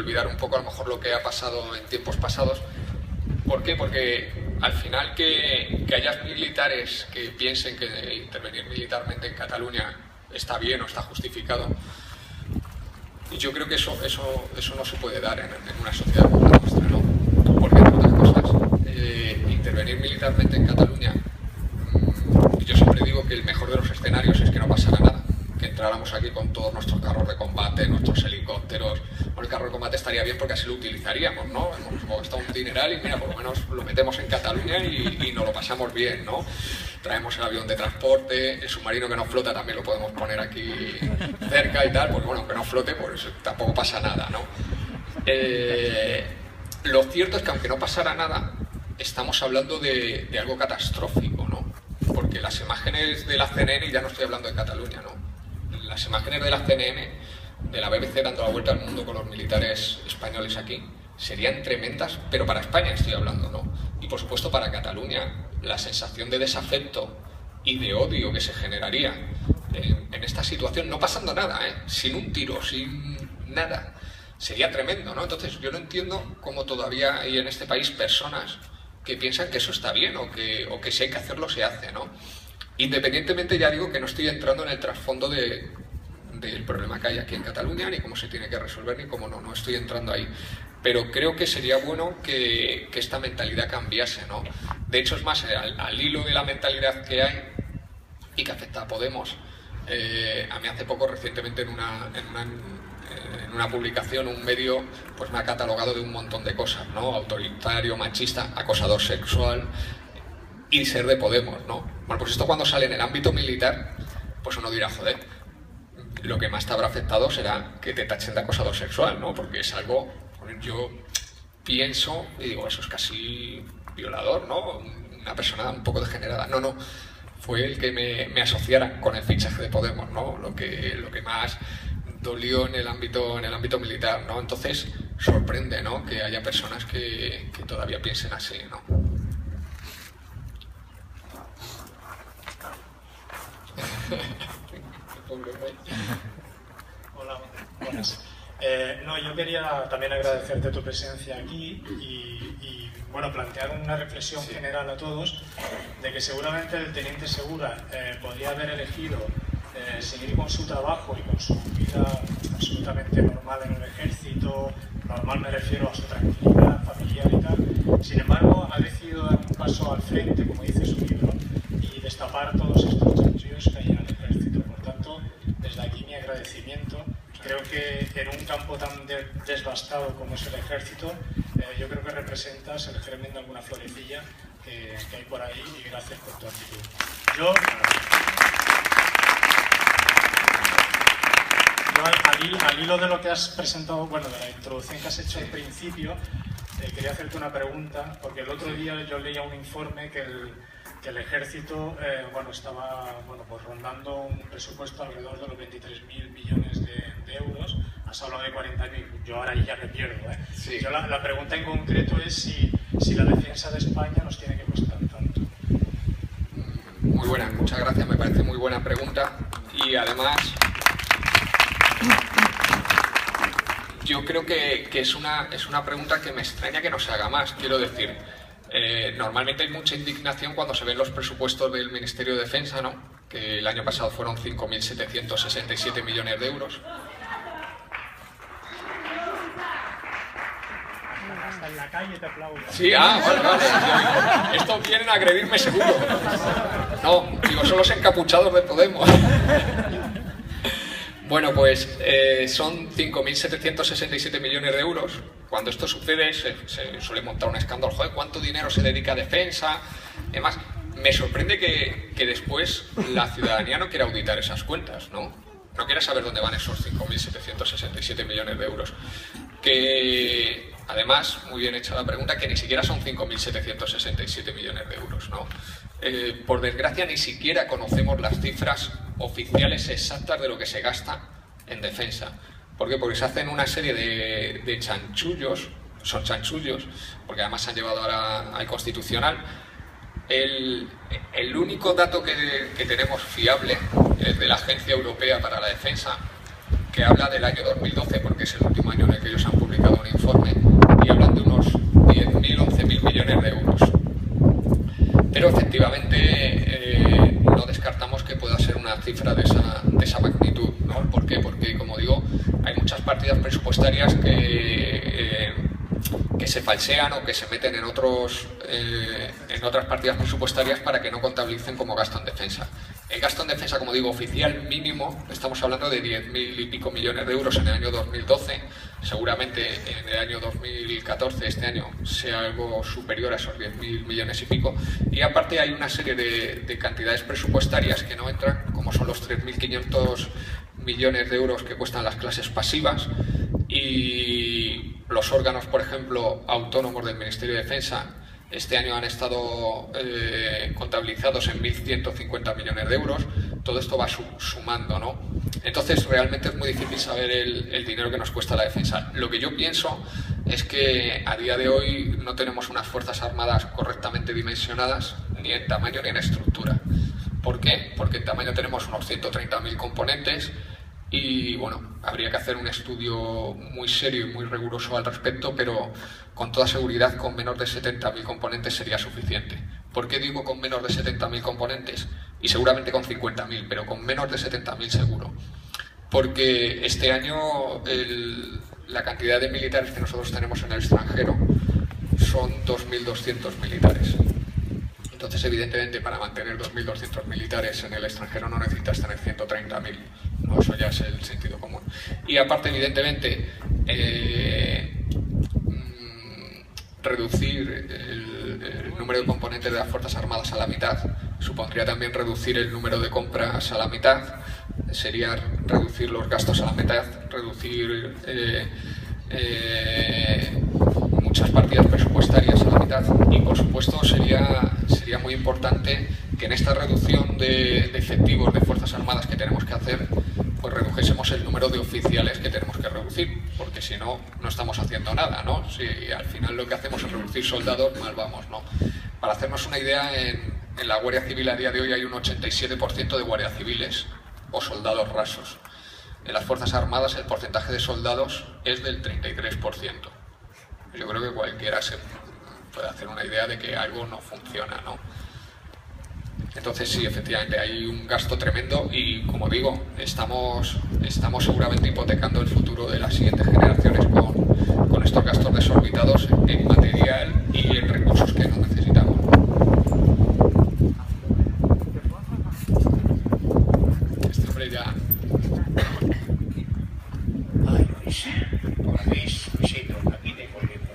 olvidar un poco a lo mejor lo que ha pasado en tiempos pasados. ¿Por qué? Porque al final que haya militares que piensen que intervenir militarmente en Cataluña está bien o está justificado, y yo creo que eso no se puede dar en una sociedad como la nuestra, ¿no? Porque, entre otras cosas, intervenir militarmente en Cataluña, yo siempre digo que el mejor de los escenarios es que no pasara nada, que entráramos aquí con todos nuestros carros de combate, nuestros helicópteros. Bueno, el carro de combate estaría bien porque así lo utilizaríamos, ¿no? Hemos gastado un dineral y mira, por lo menos lo metemos en Cataluña y nos lo pasamos bien, ¿no? Traemos el avión de transporte, el submarino que no flota también lo podemos poner aquí cerca y tal, pues bueno, aunque no flote, pues tampoco pasa nada, ¿no? Lo cierto es que aunque no pasara nada, estamos hablando de algo catastrófico, ¿no? Porque las imágenes de la CNN, y ya no estoy hablando de Cataluña, ¿no? Las imágenes de la CNN, de la BBC dando la vuelta al mundo con los militares españoles aquí, serían tremendas, pero para España estoy hablando, ¿no? Y por supuesto para Cataluña, la sensación de desafecto y de odio que se generaría en esta situación, no pasando nada, sin un tiro, sin nada, sería tremendo, ¿no? Entonces yo no entiendo cómo todavía hay en este país personas que piensan que eso está bien o que si hay que hacerlo se hace, ¿no? Independientemente, ya digo que no estoy entrando en el trasfondo del problema que hay aquí en Cataluña, ni cómo se tiene que resolver, ni cómo no estoy entrando ahí. Pero creo que sería bueno que esta mentalidad cambiase, ¿no? De hecho, es más, al hilo de la mentalidad que hay y que afecta a Podemos, a mí hace poco, recientemente, en una publicación, un medio, pues me ha catalogado de un montón de cosas, ¿no? Autoritario, machista, acosador sexual y ser de Podemos, ¿no? Bueno, pues esto cuando sale en el ámbito militar, pues uno dirá, joder, lo que más te habrá afectado será que te tachen de acosador sexual, ¿no? Porque es algo, yo pienso y digo, eso es casi violador, ¿no? Una persona un poco degenerada. No, fue el que me asociara con el fichaje de Podemos, ¿no? Lo que más dolió en el ámbito militar, ¿no? Entonces sorprende, ¿no? Que haya personas que todavía piensen así, ¿no? Hola, buenas. Yo quería también agradecerte tu presencia aquí y bueno, plantear una reflexión general a todos de que seguramente el teniente Segura podría haber elegido seguir con su trabajo y con su vida absolutamente normal en el ejército. Normal me refiero a su tranquilidad familiar y tal. Sin embargo, ha decidido dar un paso al frente, como dice su libro, y destapar todos estos chanchullos que hay en el ejército. Por tanto, desde aquí mi agradecimiento. Creo que en un campo tan desgastado como es el ejército, yo creo que representas el germen de alguna florecilla que hay por ahí, y gracias por tu actitud. Al hilo de lo que has presentado, bueno, de la introducción que has hecho al principio, quería hacerte una pregunta, porque el otro día yo leía un informe que el ejército estaba pues rondando un presupuesto alrededor de los 23.000 millones de euros. Has hablado de 40.000, yo ahora ya me pierdo. Sí. Yo la pregunta en concreto es si la defensa de España nos tiene que costar tanto. Muy buena, muchas gracias, me parece muy buena pregunta, y además yo creo que es una pregunta que me extraña que no se haga más. Quiero decir, normalmente hay mucha indignación cuando se ven los presupuestos del Ministerio de Defensa, ¿no? Que el año pasado fueron 5.767 millones de euros. Hasta en la calle te aplaudo. Sí, vale. Estos vienen a agredirme seguro. No, digo, son los encapuchados de Podemos. Bueno, pues son 5.767 millones de euros. Cuando esto sucede se suele montar un escándalo. Joder, ¿cuánto dinero se dedica a defensa? Además, me sorprende que después la ciudadanía no quiera auditar esas cuentas, ¿no? No quiera saber dónde van esos 5.767 millones de euros. Que, además, muy bien hecha la pregunta, que ni siquiera son 5.767 millones de euros, ¿no? Por desgracia, ni siquiera conocemos las cifras oficiales exactas de lo que se gasta en defensa. ¿Por qué? Porque se hacen una serie de chanchullos, son chanchullos, porque además se han llevado ahora al Constitucional. El único dato que tenemos fiable es de la Agencia Europea para la Defensa, que habla del año 2012, porque es el último año en el que ellos han publicado presupuestarias que se falsean o que se meten en otras partidas presupuestarias para que no contabilicen como gasto en defensa. El gasto en defensa, como digo, oficial mínimo, estamos hablando de 10.000 y pico millones de euros en el año 2012. Seguramente en el año 2014, este año, sea algo superior a esos 10.000 millones y pico. Y aparte hay una serie de cantidades presupuestarias que no entran, como son los 3.500 millones de euros que cuestan las clases pasivas y los órganos, por ejemplo, autónomos del Ministerio de Defensa. Este año han estado contabilizados en 1.150 millones de euros. Todo esto va sumando, ¿no? Entonces, realmente es muy difícil saber el dinero que nos cuesta la defensa. Lo que yo pienso es que a día de hoy no tenemos unas Fuerzas Armadas correctamente dimensionadas, ni en tamaño ni en estructura. ¿Por qué? Porque en tamaño tenemos unos 130.000 componentes y, bueno, habría que hacer un estudio muy serio y muy riguroso al respecto, pero con toda seguridad con menos de 70.000 componentes sería suficiente. ¿Por qué digo con menos de 70.000 componentes? Y seguramente con 50.000, pero con menos de 70.000 seguro. Porque este año la cantidad de militares que nosotros tenemos en el extranjero son 2.200 militares. Entonces, evidentemente, para mantener 2.200 militares en el extranjero no necesitas tener 130.000. ¿No? Eso ya es el sentido común. Y aparte, evidentemente, reducir el número de componentes de las Fuerzas Armadas a la mitad supondría también reducir el número de compras a la mitad, sería reducir los gastos a la mitad, reducir muchas partidas presupuestarias a la mitad y, por supuesto, sería muy importante que en esta reducción de efectivos de Fuerzas Armadas que tenemos que hacer, pues redujésemos el número de oficiales que tenemos que reducir, porque si no, no estamos haciendo nada, ¿no? Si al final lo que hacemos es reducir soldados, mal vamos, ¿no? Para hacernos una idea, en la Guardia Civil a día de hoy hay un 87% de guardias civiles o soldados rasos. En las Fuerzas Armadas el porcentaje de soldados es del 33%. Yo creo que cualquiera se puede hacer una idea de que algo no funciona, ¿no? Entonces sí, efectivamente, hay un gasto tremendo y, como digo, estamos seguramente hipotecando el futuro de las siguientes generaciones con estos gastos desorbitados en material y en recursos que no necesitamos. Este hombre ya... Ay, Luisito, aquí tengo el libro.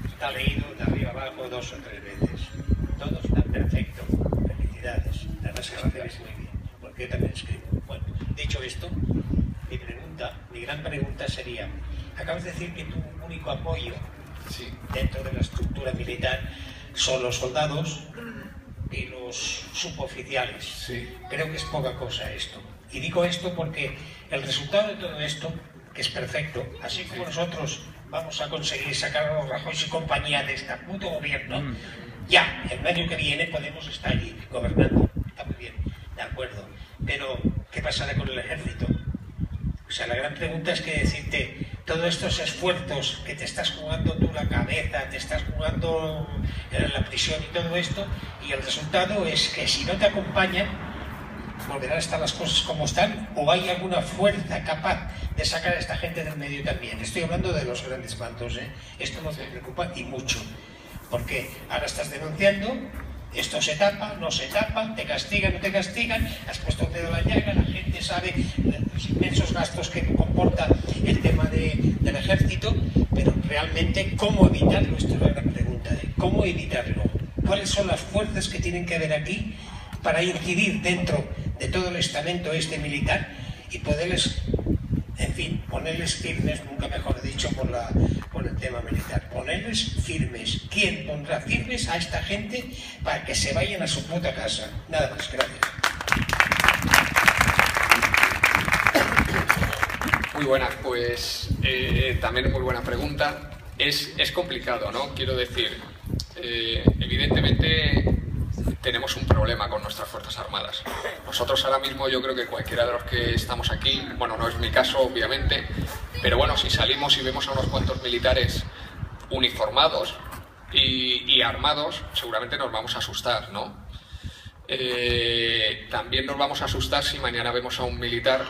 Está leído de arriba abajo 2 o 3 veces. Todo está perfecto. Felicidades. Además que lo hacéis muy bien, porque yo también escribo. Bueno, dicho esto, mi gran pregunta sería, acabas de decir que tu único apoyo dentro de la estructura militar son los soldados y los suboficiales. Sí. Creo que es poca cosa esto. Y digo esto porque el resultado de todo esto, que es perfecto, así como nosotros vamos a conseguir sacar a los Rajoy y compañía de este puto gobierno, ya, el año que viene podemos estar allí gobernando. Está muy bien, de acuerdo. Pero, ¿qué pasará con el ejército? O sea, la gran pregunta es que decirte, todos estos esfuerzos que te estás jugando tú la cabeza, te estás jugando la prisión y todo esto, y el resultado es que si no te acompañan, volverán a estar las cosas como están, o hay alguna fuerza capaz de sacar a esta gente del medio también. Estoy hablando de los grandes mandos, ¿eh? Esto nos preocupa y mucho, porque ahora estás denunciando, esto se tapa, no se tapa, te castigan, no te castigan, has puesto el dedo a la llaga, la gente sabe los inmensos gastos que comporta el tema del ejército, pero realmente, ¿cómo evitarlo? Esto es la gran pregunta, ¿eh? ¿Cómo evitarlo? ¿Cuáles son las fuerzas que tienen que haber aquí para incidir dentro de todo el estamento militar y poderles, en fin, ponerles firmes, nunca mejor dicho, por el tema militar, ponerles firmes? ¿Quién pondrá firmes a esta gente para que se vayan a su puta casa? Nada más, gracias. Muy buenas, pues también es muy buena pregunta. Es complicado, ¿no? Quiero decir, evidentemente tenemos un problema con nuestras Fuerzas Armadas. Nosotros ahora mismo, yo creo que cualquiera de los que estamos aquí, bueno, no es mi caso obviamente, pero bueno, si salimos y vemos a unos cuantos militares uniformados y armados, seguramente nos vamos a asustar, ¿no? También nos vamos a asustar si mañana vemos a un militar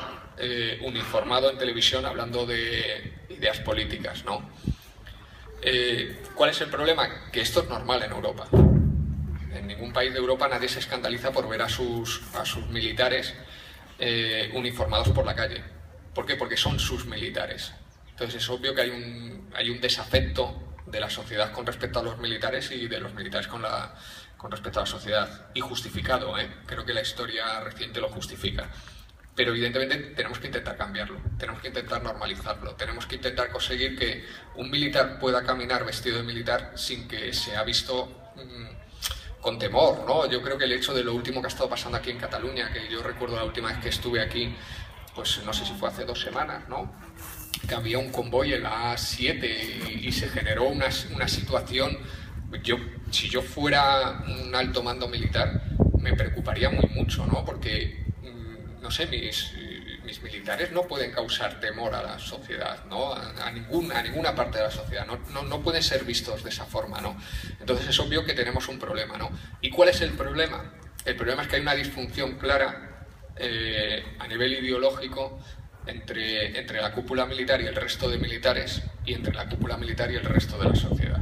uniformado en televisión hablando de ideas políticas, ¿no? ¿Cuál es el problema? Que esto es normal en Europa. En ningún país de Europa nadie se escandaliza por ver a sus militares uniformados por la calle. ¿Por qué? Porque son sus militares. Entonces es obvio que hay un desafecto de la sociedad con respecto a los militares y de los militares con respecto a la sociedad. Y justificado, ¿eh? Creo que la historia reciente lo justifica. Pero evidentemente tenemos que intentar cambiarlo, tenemos que intentar normalizarlo, tenemos que intentar conseguir que un militar pueda caminar vestido de militar sin que sea visto con temor, ¿no? Yo creo que el hecho de lo último que ha estado pasando aquí en Cataluña, que yo recuerdo la última vez que estuve aquí, pues no sé si fue hace 2 semanas, ¿no? Que había un convoy en la A7 y se generó una situación. Si yo fuera un alto mando militar, me preocuparía muy mucho, ¿no? Porque no sé, mis militares no pueden causar temor a la sociedad, ¿no? A ninguna parte de la sociedad, no pueden ser vistos de esa forma, ¿no? Entonces es obvio que tenemos un problema, ¿no? ¿Y cuál es el problema? El problema es que hay una disfunción clara a nivel ideológico entre la cúpula militar y el resto de militares y entre la cúpula militar y el resto de la sociedad.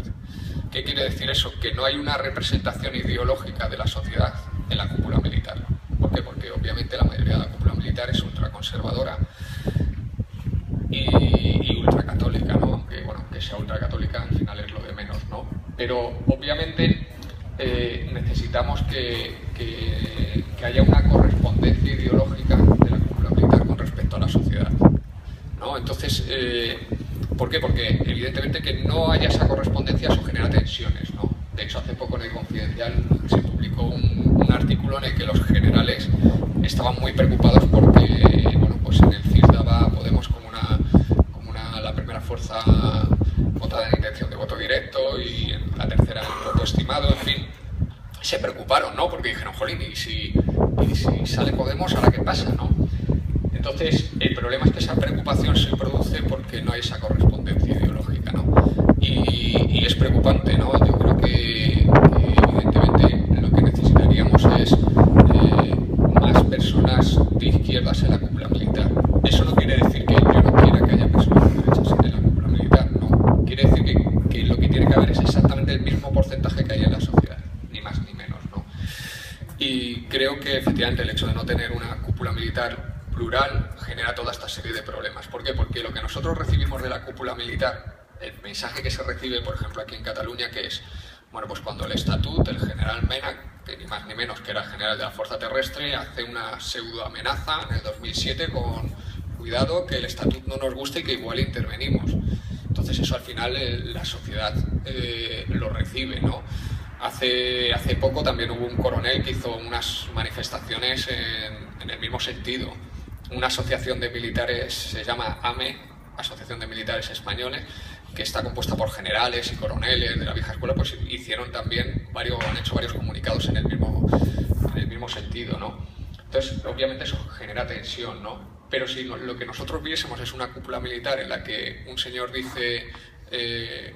¿Qué quiere decir eso? Que no hay una representación ideológica de la sociedad en la cúpula militar. ¿Por qué? Porque obviamente la mayoría de la cúpula militar es ultraconservadora y ultracatólica, ¿no? Aunque, bueno, que sea ultracatólica al final es lo de menos, ¿no? Pero obviamente necesitamos que haya una correspondencia ideológica de la cúpula militar con respecto a la sociedad, ¿no? Entonces, ¿por qué? Porque evidentemente que no haya esa correspondencia eso genera tensiones, ¿no? De hecho, hace poco en el Confidencial se publicó un artículo en el que los generales estaban muy preocupados porque, bueno, pues en el CIS daba a Podemos como la primera fuerza votada en intención de voto directo y la tercera en voto estimado, en fin. Se preocuparon, ¿no? Porque dijeron, jolín, ¿y si sale Podemos, ahora qué pasa, no? Entonces, el problema es que esa preocupación se produce porque no hay esa correspondencia ideológica, ¿no? Y es preocupante, ¿no? Yo creo que evidentemente lo que necesitaríamos es más personas de izquierdas en la cúpula militar. Eso no quiere decir que yo no quiera que haya personas de derechas en la cúpula militar, no. Quiere decir que lo que tiene que haber es exactamente el mismo porcentaje que hay en la sociedad, ni más ni menos, ¿no? Y creo que efectivamente el hecho de no tener una cúpula militar plural genera toda esta serie de problemas. ¿Por qué? Porque lo que nosotros recibimos de la cúpula militar, el mensaje que se recibe, por ejemplo, aquí en Cataluña, que es, bueno, pues cuando el Estatut, el general Mena, que ni más ni menos que era general de la Fuerza Terrestre, hace una pseudo amenaza en el 2007 con, cuidado, que el Estatut no nos gusta y que igual intervenimos. Entonces eso al final la sociedad lo recibe, ¿no? Hace poco también hubo un coronel que hizo unas manifestaciones en el mismo sentido. Una asociación de militares, se llama AME, Asociación de Militares Españoles, que está compuesta por generales y coroneles de la vieja escuela, pues hicieron también han hecho varios comunicados en el mismo sentido, ¿no? Entonces, obviamente eso genera tensión, ¿no? Pero si lo que nosotros viésemos es una cúpula militar en la que un señor dice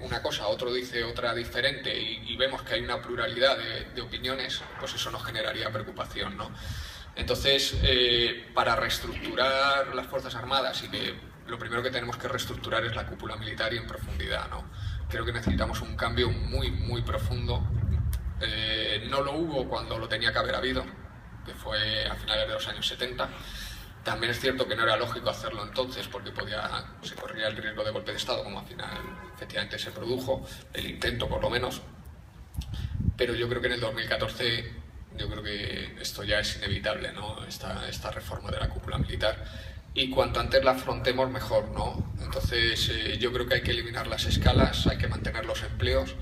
una cosa, otro dice otra diferente y vemos que hay una pluralidad de opiniones, pues eso nos generaría preocupación, ¿no? Entonces, para reestructurar las Fuerzas Armadas, y que lo primero que tenemos que reestructurar es la cúpula militar y en profundidad, ¿no? Creo que necesitamos un cambio muy, muy profundo. No lo hubo cuando lo tenía que haber habido, que fue a finales de los años 70. También es cierto que no era lógico hacerlo entonces porque se corría el riesgo de golpe de Estado, como al final efectivamente se produjo, el intento por lo menos. Pero yo creo que en el 2014, yo creo que esto ya es inevitable, ¿no? Esta reforma de la cúpula militar. Y cuanto antes la afrontemos, mejor, ¿no? Entonces yo creo que hay que eliminar las escalas, hay que mantener los empleos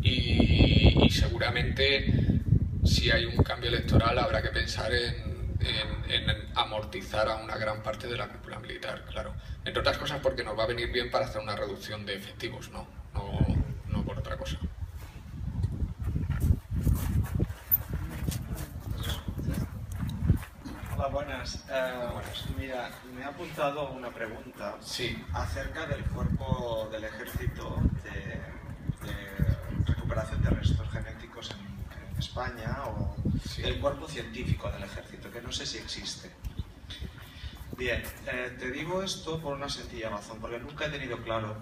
y seguramente si hay un cambio electoral habrá que pensar en amortizar a una gran parte de la cúpula militar, claro. Entre otras cosas porque nos va a venir bien para hacer una reducción de efectivos, no por otra cosa. Hola, buenas. Mira, me ha apuntado una pregunta acerca del cuerpo del ejército de recuperación de restos genéticos en España o el cuerpo científico del ejército, que no sé si existe. Bien, te digo esto por una sencilla razón, porque nunca he tenido claro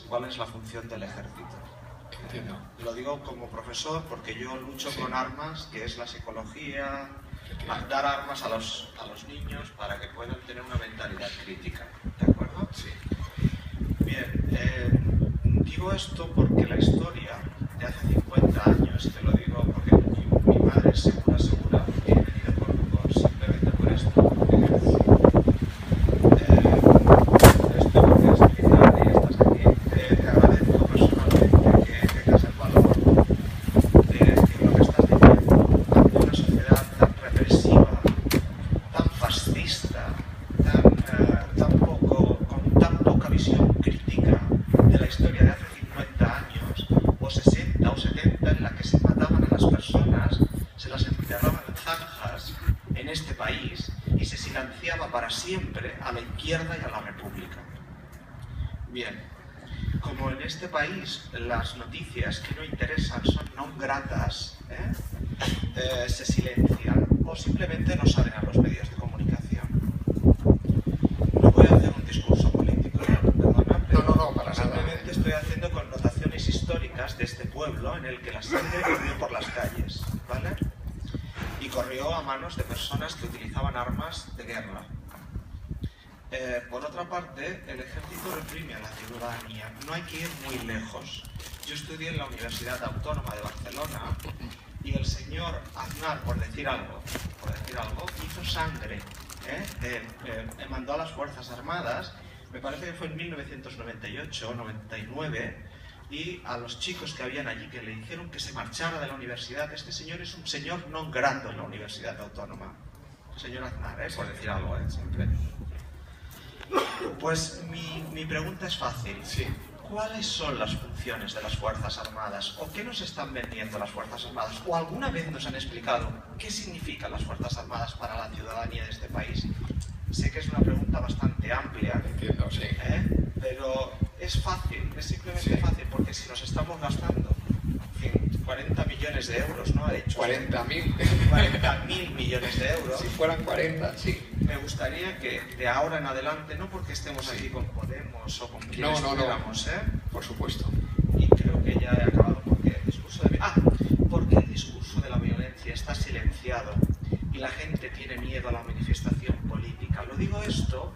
cuál es la función del ejército. Entiendo. Lo digo como profesor porque yo lucho con armas, que es la psicología, dar armas a los niños para que puedan tener una mentalidad crítica. ¿De acuerdo? Sí. Bien, digo esto porque la historia de hace 50 años, te lo digo porque mi madre es segura, y he venido simplemente por esto. Esto porque es militar y estás aquí. Te agradezco personalmente que tengas el valor de decir lo que estás diciendo ante una sociedad tan represiva, tan fascista, con tan poca visión crítica de la historia de hace 50 años, o 60 o 70, en la que se mataban a las personas, se las enterraban en zanjas en este país y se silenciaba para siempre a la izquierda y a la república. Bien, como en este país las noticias que no interesan son no gratas, se silencian o simplemente no salen a los medios de comunicación. No voy a hacer un discurso político, perdona, pero no, para nada. Simplemente estoy haciendo connotaciones históricas de este pueblo en el que la sangre corrió por las calles, ¿vale? Y corrió a manos de personas que utilizaban armas de guerra. Por otra parte, el ejército reprime a la ciudadanía. No hay que ir muy lejos. Yo estudié en la Universidad Autónoma de Barcelona y el señor Aznar, por decir algo, hizo sangre. Mandó a las Fuerzas Armadas, me parece que fue en 1998 o 99, y a los chicos que habían allí que le hicieron que se marchara de la universidad. Este señor es un señor non grato en la Universidad Autónoma. El señor Aznar, por decir algo, siempre. Pues mi pregunta es fácil. Sí. ¿Cuáles son las funciones de las Fuerzas Armadas? ¿O qué nos están vendiendo las Fuerzas Armadas? ¿O alguna vez nos han explicado qué significan las Fuerzas Armadas para la ciudadanía de este país? Sé que es una pregunta bastante amplia. Entiendo, sí. Pero es fácil, es simplemente fácil, porque si nos estamos gastando 40 millones de euros, ¿no? Ha dicho 40.000. 40.000 millones de euros. Si fueran 40, sí. Me gustaría que de ahora en adelante, no porque estemos aquí con Podemos o con quienes estuviéramos, por supuesto. y creo que ya he acabado, porque el discurso de la violencia está silenciado y la gente tiene miedo a la manifestación política. Lo digo esto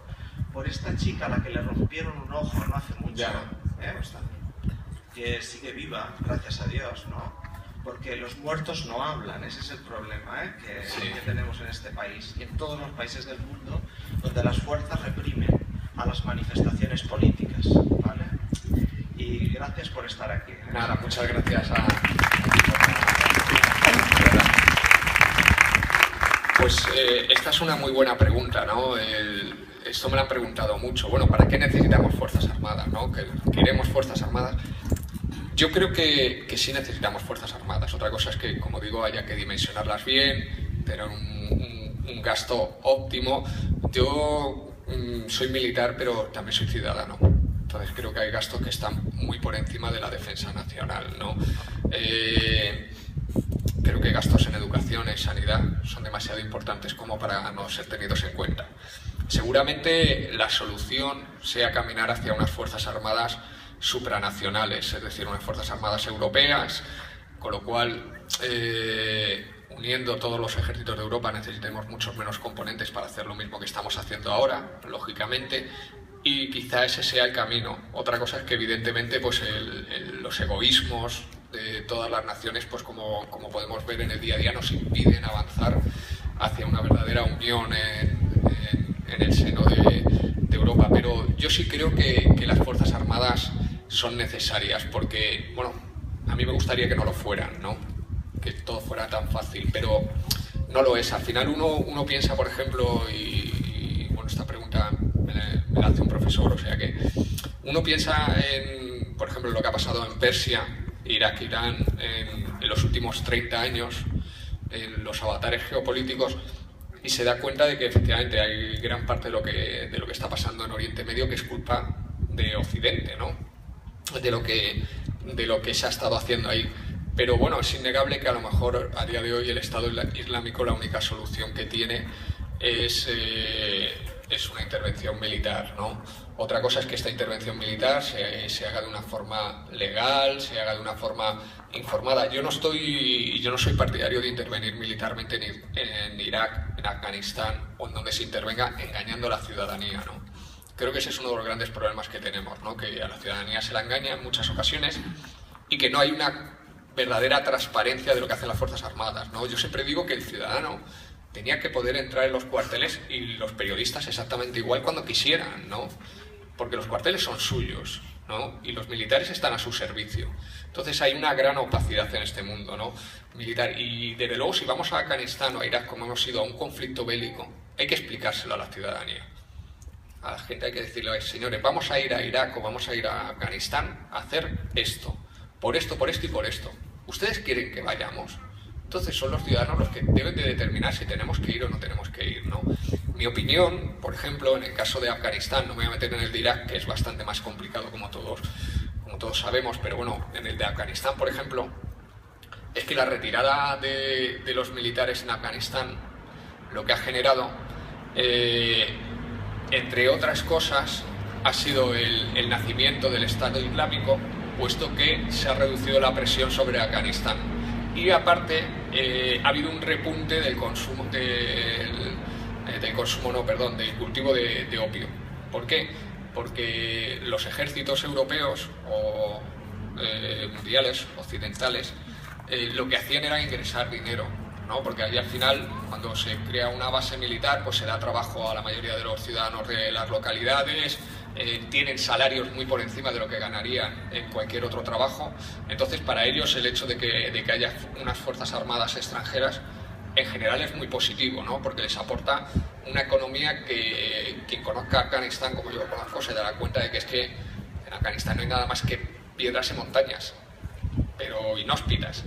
por esta chica a la que le rompieron un ojo no hace mucho, que sigue viva, gracias a Dios, ¿no? Porque los muertos no hablan, ese es el problema que tenemos en este país y en todos los países del mundo donde las fuerzas reprimen a las manifestaciones políticas, ¿vale? Y gracias por estar aquí. Nada, muchas gracias a... Pues esta es una muy buena pregunta, ¿no? Esto me lo han preguntado mucho. Bueno, ¿para qué necesitamos Fuerzas Armadas, ¿no? ¿Queremos Fuerzas Armadas? Yo creo que sí necesitamos Fuerzas Armadas. Otra cosa es que, como digo, haya que dimensionarlas bien, tener un gasto óptimo. Yo soy militar, pero también soy ciudadano. Entonces creo que hay gastos que están muy por encima de la defensa nacional, ¿no? Creo que gastos en educación, en sanidad, son demasiado importantes como para no ser tenidos en cuenta. Seguramente la solución sea caminar hacia unas Fuerzas Armadas supranacionales, es decir, unas Fuerzas Armadas europeas, con lo cual, uniendo todos los ejércitos de Europa, necesitemos muchos menos componentes para hacer lo mismo que estamos haciendo ahora, lógicamente, y quizá ese sea el camino. Otra cosa es que, evidentemente, pues los egoísmos de todas las naciones, pues como podemos ver en el día a día, nos impiden avanzar hacia una verdadera unión en el seno de Europa. Pero yo sí creo que las Fuerzas Armadas son necesarias, porque, bueno, a mí me gustaría que no lo fueran, ¿no? Que todo fuera tan fácil, pero no lo es. Al final uno piensa, por ejemplo, y bueno, esta pregunta me la hace un profesor, o sea que uno piensa en, por ejemplo, lo que ha pasado en Persia, Irak, Irán, en los últimos 30 años, en los avatares geopolíticos, y se da cuenta de que efectivamente hay gran parte de lo que está pasando en Oriente Medio que es culpa de Occidente, ¿no? De lo que se ha estado haciendo ahí. Pero bueno, es innegable que a lo mejor a día de hoy el Estado Islámico la única solución que tiene es es una intervención militar, ¿no? Otra cosa es que esta intervención militar se haga de una forma legal, se haga de una forma informada. Yo no soy partidario de intervenir militarmente en Irak, en Afganistán o en donde se intervenga engañando a la ciudadanía, ¿no? Creo que ese es uno de los grandes problemas que tenemos, ¿no? Que a la ciudadanía se la engaña en muchas ocasiones y que no hay una verdadera transparencia de lo que hacen las Fuerzas Armadas, ¿no? Yo siempre digo que el ciudadano tenía que poder entrar en los cuarteles y los periodistas exactamente igual cuando quisieran, ¿no? Porque los cuarteles son suyos, ¿no? Y los militares están a su servicio. Entonces hay una gran opacidad en este mundo, ¿no? Militar. Y desde luego si vamos a Afganistán o a Irak, como hemos ido a un conflicto bélico, hay que explicárselo a la ciudadanía. A la gente hay que decirle, señores, vamos a ir a Irak o vamos a ir a Afganistán a hacer esto, por esto y por esto. ¿Ustedes quieren que vayamos? Entonces son los ciudadanos los que deben de determinar si tenemos que ir o no tenemos que ir, ¿no? Mi opinión, por ejemplo, en el caso de Afganistán, no me voy a meter en el de Irak, que es bastante más complicado como todos sabemos, pero bueno, en el de Afganistán, por ejemplo, es que la retirada de los militares en Afganistán lo que ha generado, entre otras cosas, ha sido el nacimiento del Estado Islámico, puesto que se ha reducido la presión sobre Afganistán. Y aparte, ha habido un repunte del cultivo de opio. ¿Por qué? Porque los ejércitos europeos o mundiales, occidentales, lo que hacían era ingresar dinero, ¿no? Porque allí al final, cuando se crea una base militar, pues se da trabajo a la mayoría de los ciudadanos de las localidades, tienen salarios muy por encima de lo que ganarían en cualquier otro trabajo. Entonces, para ellos el hecho de que haya unas fuerzas armadas extranjeras en general es muy positivo, ¿no? Porque les aporta una economía que quien conozca Afganistán, como yo lo conozco, se dará cuenta de que es que en Afganistán no hay nada más que piedras y montañas, pero inhóspitas.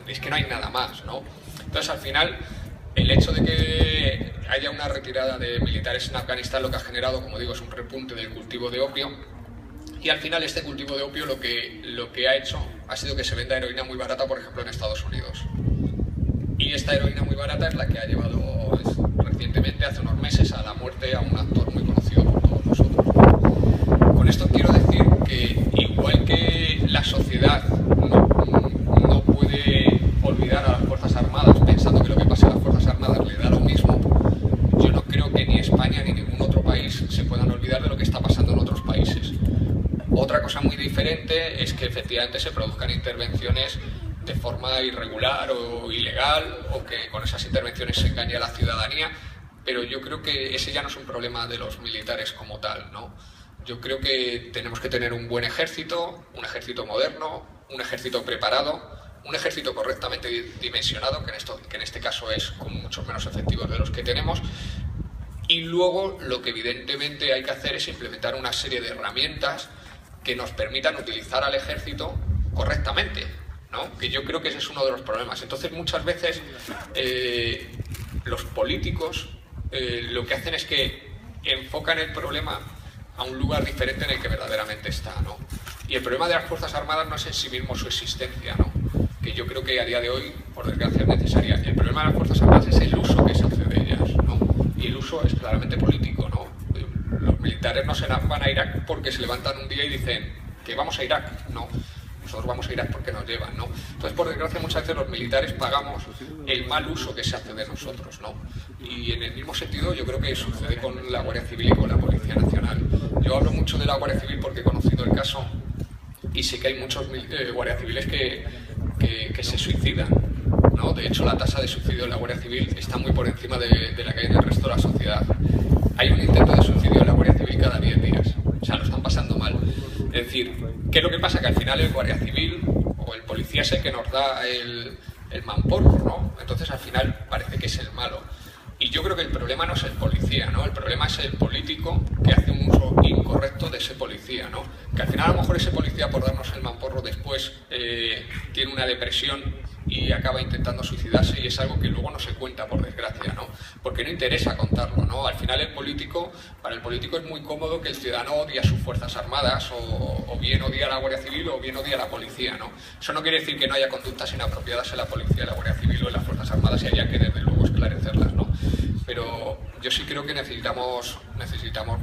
Es que no hay nada más, ¿no? Entonces, al final, el hecho de que haya una retirada de militares en Afganistán lo que ha generado, como digo, es un repunte del cultivo de opio, y al final este cultivo de opio lo que ha hecho ha sido que se venda heroína muy barata, por ejemplo, en Estados Unidos. Y esta heroína muy barata es la que ha llevado recientemente, hace unos meses, a la muerte a un actor muy conocido por todos nosotros. Con esto quiero decir que, igual que la sociedad no puede olvidar a las Fuerzas Armadas pensando que lo que pasa a las Fuerzas Armadas le da lo mismo, yo no creo que ni España ni ningún otro país se puedan olvidar de lo que está pasando en otros países. Otra cosa muy diferente es que efectivamente se produzcan intervenciones de forma irregular o ilegal, o que con esas intervenciones se engañe a la ciudadanía, pero yo creo que ese ya no es un problema de los militares como tal, ¿no? Yo creo que tenemos que tener un buen ejército, un ejército moderno, un ejército preparado, un ejército correctamente dimensionado, que en este caso es con muchos menos efectivos de los que tenemos, y luego lo que evidentemente hay que hacer es implementar una serie de herramientas que nos permitan utilizar al ejército correctamente, ¿no? Que yo creo que ese es uno de los problemas. Entonces, muchas veces los políticos lo que hacen es que enfocan el problema a un lugar diferente en el que verdaderamente está, ¿no? Y el problema de las Fuerzas Armadas no es en sí mismo su existencia, ¿no? Que yo creo que a día de hoy, por desgracia, es necesaria. El problema de las Fuerzas Armadas es el uso que se hace de ellas, ¿no? Y el uso es claramente político, ¿no? Los militares no se van a Irak porque se levantan un día y dicen que vamos a Irak, no. Nosotros vamos a Irak porque nos llevan, ¿no? Entonces, por desgracia, muchas veces los militares pagamos el mal uso que se hace de nosotros, ¿no? Y en el mismo sentido yo creo que sucede con la Guardia Civil y con la Policía Nacional. Yo hablo mucho de la Guardia Civil porque he conocido el caso y sé que hay muchos guardias civiles que se suicidan, ¿no? De hecho, la tasa de suicidio en la Guardia Civil está muy por encima de la que hay en el resto de la sociedad. Hay un intento de suicidio en la Guardia Civil cada 10 días. O sea, lo están pasando mal. Es decir, ¿qué es lo que pasa? Que al final el Guardia Civil o el policía es el que nos da el mamporro, ¿no? Entonces, al final parece que es el malo. Y yo creo que el problema no es el policía, ¿no? El problema es el político que hace un uso incorrecto de ese policía, ¿no? Que al final a lo mejor ese policía, por darnos el mamporro después, tiene una depresión y acaba intentando suicidarse, y es algo que luego no se cuenta, por desgracia, ¿no? Porque no interesa contarlo, ¿no? Al final para el político es muy cómodo que el ciudadano odie a sus fuerzas armadas o bien odia a la Guardia Civil o bien odia a la policía, ¿no? Eso no quiere decir que no haya conductas inapropiadas en la policía, la Guardia Civil o en las fuerzas armadas, y haya que desde luego esclarecerlas, ¿no? Pero yo sí creo que necesitamos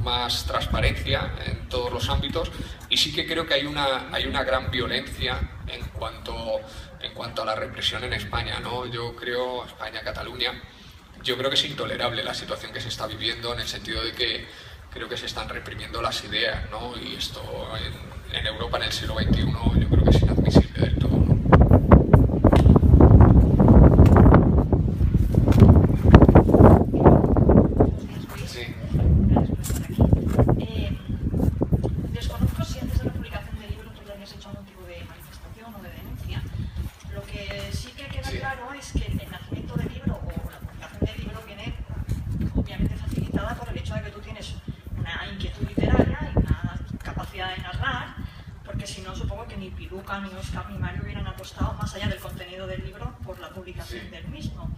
más transparencia en todos los ámbitos, y sí que creo que hay una gran violencia en cuanto a la represión en España, ¿no? Yo creo, España, Cataluña, yo creo que es intolerable la situación que se está viviendo, en el sentido de que creo que se están reprimiendo las ideas, ¿no? Y esto en Europa en el siglo XXI yo creo que es inadmisible del todo, ¿no? Desconozco si antes de la publicación del libro tú ya habías hecho algún tipo de manifestación o de denuncia. Lo que sí que queda claro es que el nacimiento del libro o la publicación del libro viene obviamente facilitada por el hecho de que tú tienes una inquietud literaria y una capacidad de narrar, porque si no supongo que ni Piluca, ni Oscar, ni Mario hubieran apostado más allá del contenido del libro por la publicación del mismo.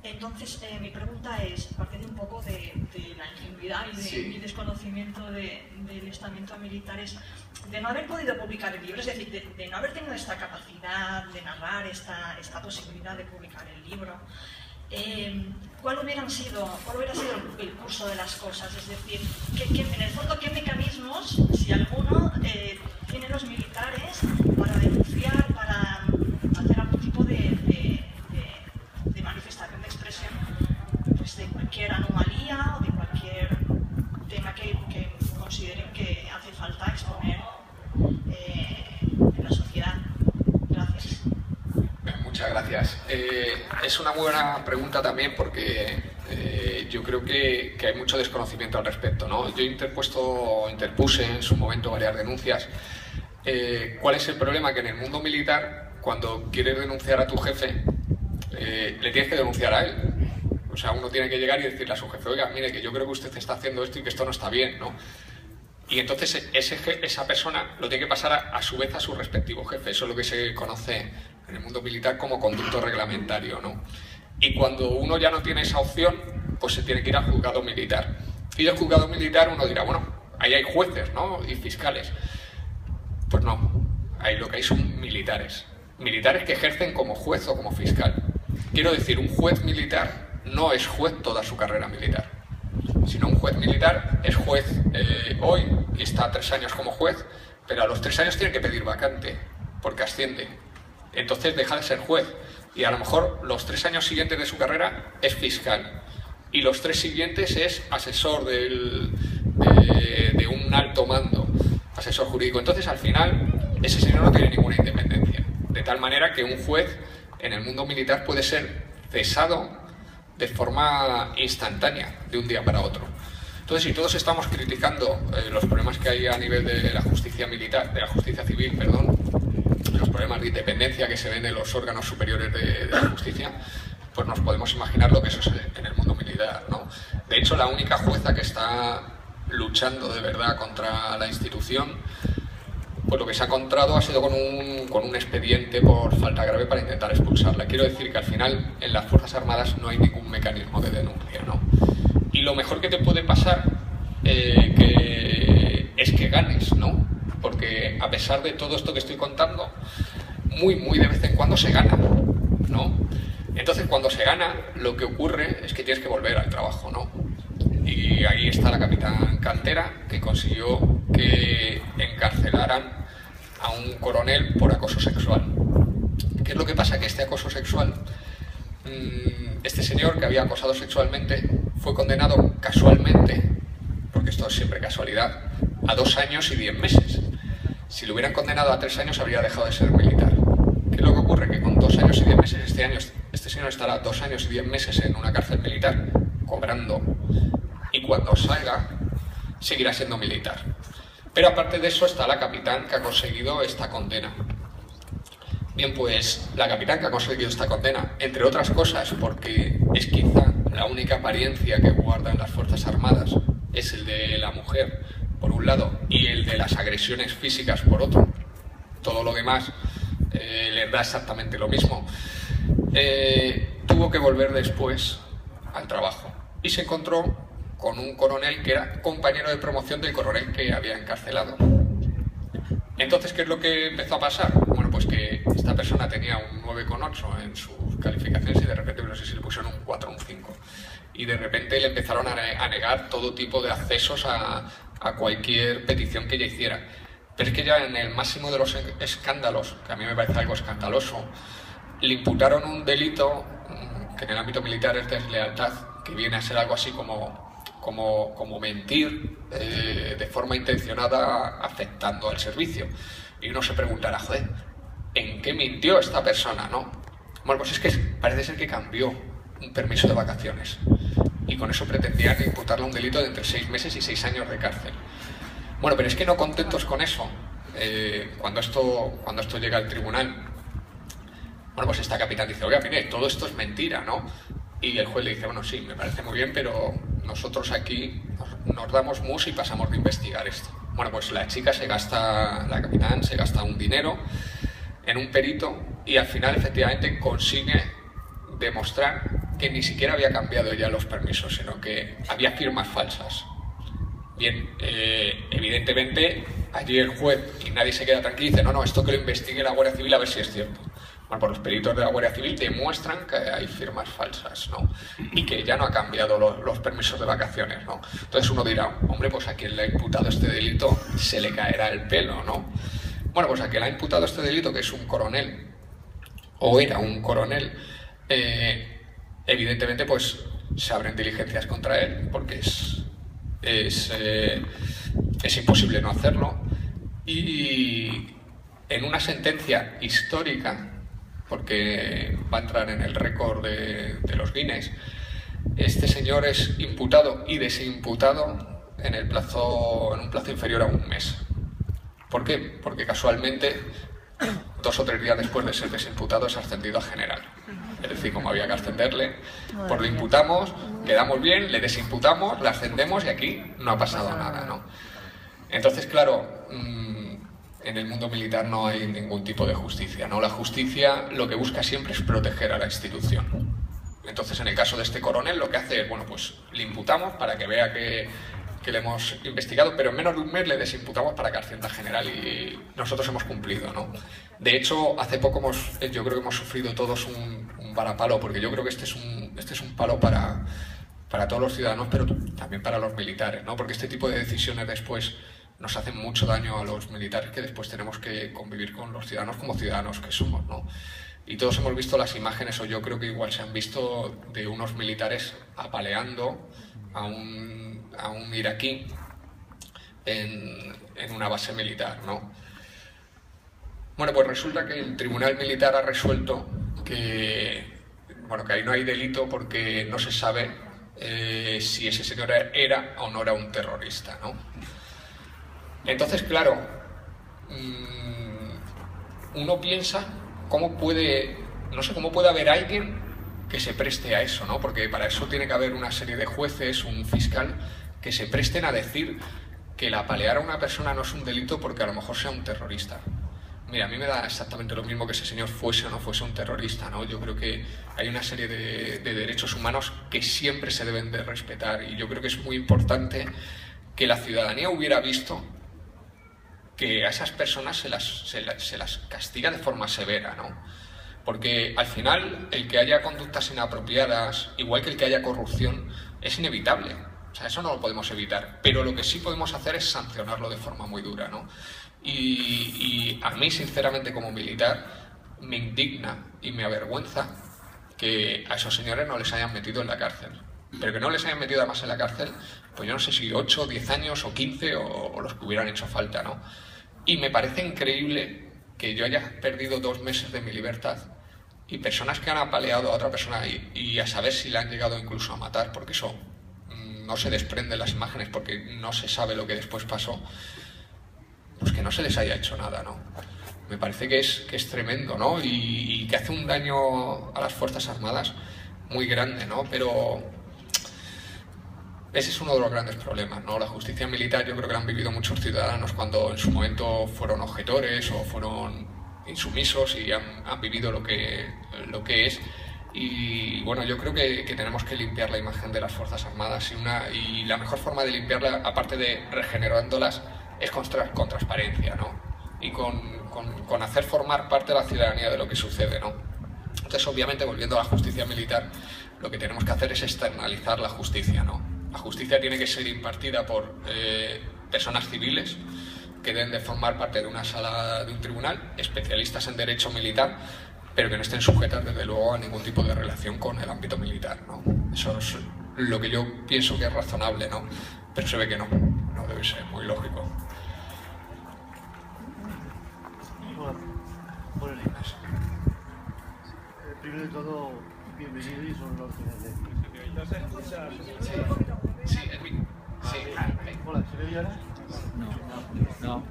Entonces, mi pregunta es, partiendo un poco de la ingenuidad y de mi desconocimiento del estamento militar, es de no haber podido publicar el libro, es decir, de no haber tenido esta capacidad de narrar, esta posibilidad de publicar el libro, ¿cuál hubiera sido el curso de las cosas? Es decir, en el fondo, ¿qué mecanismos, si alguno, tienen los militares para denunciar, para hacer algún tipo de manifestación de expresión, pues de cualquier anomalía o de cualquier tema que consideren que hace falta exponer en la sociedad? Gracias. Muchas gracias. Es una buena pregunta también, porque yo creo que hay mucho desconocimiento al respecto, ¿no? Yo interpuse en su momento varias denuncias. ¿Cuál es el problema? Que en el mundo militar, cuando quieres denunciar a tu jefe, le tienes que denunciar a él. O sea, uno tiene que llegar y decirle a su jefe: oiga, mire, que yo creo que usted está haciendo esto y que esto no está bien, ¿no? Y entonces esa persona lo tiene que pasar a su vez a su respectivo jefe. Eso es lo que se conoce en el mundo militar como conducto reglamentario, ¿no? Y cuando uno ya no tiene esa opción, pues se tiene que ir al juzgado militar. Y el juzgado militar, uno dirá, bueno, ahí hay jueces, ¿no? Y fiscales. Pues no, ahí lo que hay son militares. Militares que ejercen como juez o como fiscal. Quiero decir, un juez militar no es juez toda su carrera militar, sino un juez militar es juez hoy y está 3 años como juez, pero a los 3 años tiene que pedir vacante porque asciende. Entonces deja de ser juez y a lo mejor los 3 años siguientes de su carrera es fiscal y los 3 siguientes es asesor de un alto mando, asesor jurídico. Entonces al final ese señor no tiene ninguna independencia, de tal manera que un juez en el mundo militar puede ser cesado de forma instantánea, de un día para otro. Entonces, si todos estamos criticando los problemas que hay a nivel de la justicia militar, de la justicia civil, perdón, los problemas de independencia que se ven en los órganos superiores de la justicia, pues nos podemos imaginar lo que eso es en el mundo militar, ¿no? De hecho, la única jueza que está luchando de verdad contra la institución, pues lo que se ha encontrado ha sido con un expediente por falta grave para intentar expulsarla. Quiero decir que al final en las Fuerzas Armadas no hay ningún mecanismo de denuncia, ¿no? Y lo mejor que te puede pasar es que ganes, ¿no? Porque a pesar de todo esto que estoy contando, muy de vez en cuando se gana, ¿no? Entonces cuando se gana, lo que ocurre es que tienes que volver al trabajo, ¿no? Y ahí está la capitán Cantera, que consiguió que encarcelaran a un coronel por acoso sexual. ¿Qué es lo que pasa? Que este acoso sexual, este señor que había acosado sexualmente, fue condenado casualmente, porque esto es siempre casualidad, a 2 años y 10 meses. Si lo hubieran condenado a 3 años, habría dejado de ser militar. ¿Qué es lo que ocurre? Que con 2 años y 10 meses, este señor estará 2 años y 10 meses en una cárcel militar, cobrando, y cuando salga, seguirá siendo militar. Pero aparte de eso está la capitán que ha conseguido esta condena. Bien, pues la capitán que ha conseguido esta condena, entre otras cosas, porque es quizá la única apariencia que guardan las Fuerzas Armadas, es el de la mujer, por un lado, y el de las agresiones físicas, por otro. Todo lo demás les da exactamente lo mismo. Tuvo que volver después al trabajo y se encontró con un coronel que era compañero de promoción del coronel que había encarcelado. Entonces, ¿qué es lo que empezó a pasar? Bueno, pues que esta persona tenía un 9,8 en sus calificaciones y de repente, no sé si le pusieron un 4 o un 5. Y de repente le empezaron a negar todo tipo de accesos a cualquier petición que ella hiciera. Pero es que ya en el máximo de los escándalos, que a mí me parece algo escandaloso, le imputaron un delito que en el ámbito militar es deslealtad, que viene a ser algo así como mentir de forma intencionada afectando al servicio. Y uno se preguntará, joder, ¿en qué mintió esta persona, no? Bueno, pues es que parece ser que cambió un permiso de vacaciones y con eso pretendían imputarle un delito de entre 6 meses y 6 años de cárcel. Bueno, pero es que no contentos con eso, cuando esto llega al tribunal, bueno, pues esta capitán dice, oiga, mire, todo esto es mentira, ¿no? Y el juez le dice, bueno, sí, me parece muy bien, pero nosotros aquí nos damos mus y pasamos de investigar esto. Bueno, pues la capitán se gasta un dinero en un perito y al final efectivamente consigue demostrar que ni siquiera había cambiado ya los permisos, sino que había firmas falsas. Bien, evidentemente allí el juez, y nadie se queda tranquilo, dice, no, esto que lo investigue la Guardia Civil a ver si es cierto. Bueno, pues los peritos de la Guardia Civil demuestran que hay firmas falsas, ¿no? Y que ya no ha cambiado los permisos de vacaciones, ¿no? Entonces uno dirá, hombre, pues a quien le ha imputado este delito se le caerá el pelo, ¿no? Bueno, pues a quien le ha imputado este delito, que es un coronel, o era un coronel, evidentemente pues se abren diligencias contra él, porque es imposible no hacerlo. Y en una sentencia histórica, porque va a entrar en el récord de los Guinness, este señor es imputado y desimputado en un plazo inferior a un mes. ¿Por qué? Porque casualmente 2 o 3 días después de ser desimputado es ascendido a general. Es decir, como había que ascenderle, pues lo imputamos, quedamos bien, le desimputamos, le ascendemos y aquí no ha pasado nada, ¿no? Entonces, claro, en el mundo militar no hay ningún tipo de justicia, ¿no? La justicia lo que busca siempre es proteger a la institución. Entonces, en el caso de este coronel, lo que hace es, bueno, pues le imputamos para que vea que le hemos investigado, pero en menos de un mes le desimputamos para que ascienda a general y nosotros hemos cumplido, ¿no? De hecho, hace poco yo creo que hemos sufrido todos un varapalo, porque yo creo que este es un palo para todos los ciudadanos, pero también para los militares, ¿no? Porque este tipo de decisiones después nos hacen mucho daño a los militares, que después tenemos que convivir con los ciudadanos como ciudadanos que somos, ¿no? Y todos hemos visto las imágenes, o yo creo que igual se han visto, de unos militares apaleando a un iraquí en una base militar, ¿no? Bueno, pues resulta que el tribunal militar ha resuelto que ahí no hay delito porque no se sabe si ese señor era o no era un terrorista, ¿no? Entonces, claro, uno piensa cómo puede haber alguien que se preste a eso, ¿no? Porque para eso tiene que haber una serie de jueces, un fiscal, que se presten a decir que el apalear a una persona no es un delito porque a lo mejor sea un terrorista. Mira, a mí me da exactamente lo mismo que ese señor fuese o no fuese un terrorista, ¿no? Yo creo que hay una serie de derechos humanos que siempre se deben de respetar y yo creo que es muy importante que la ciudadanía hubiera visto que a esas personas se las castiga de forma severa, ¿no? Porque al final el que haya conductas inapropiadas, igual que el que haya corrupción, es inevitable. O sea, eso no lo podemos evitar. Pero lo que sí podemos hacer es sancionarlo de forma muy dura, ¿no? Y a mí, sinceramente, como militar, me indigna y me avergüenza que a esos señores no les hayan metido en la cárcel. Pero que no les hayan metido además en la cárcel, pues yo no sé si 8, 10 años o 15 o los que hubieran hecho falta, ¿no? Y me parece increíble que yo haya perdido 2 meses de mi libertad y personas que han apaleado a otra persona y a saber si la han llegado incluso a matar, porque eso no se desprende en las imágenes porque no se sabe lo que después pasó, pues que no se les haya hecho nada, ¿no? Me parece que es tremendo, ¿no? Y que hace un daño a las Fuerzas Armadas muy grande, ¿no? Pero ese es uno de los grandes problemas, ¿no? La justicia militar yo creo que la han vivido muchos ciudadanos cuando en su momento fueron objetores o fueron insumisos y han vivido lo que es. Y bueno, yo creo que tenemos que limpiar la imagen de las Fuerzas Armadas y la mejor forma de limpiarla, aparte de regenerándolas, es con transparencia, ¿no? Y con hacer formar parte de la ciudadanía de lo que sucede, ¿no? Entonces, obviamente, volviendo a la justicia militar, lo que tenemos que hacer es externalizar la justicia, ¿no? La justicia tiene que ser impartida por personas civiles que deben de formar parte de una sala de un tribunal, especialistas en derecho militar, pero que no estén sujetas, desde luego, a ningún tipo de relación con el ámbito militar, ¿no? Eso es lo que yo pienso que es razonable, ¿no? Pero se ve que no debe ser muy lógico. Bueno, primero de todo, bienvenido y son los Sí, el micro. Sí. Hola, ¿se ve ahora? No.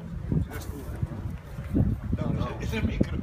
Es el micro.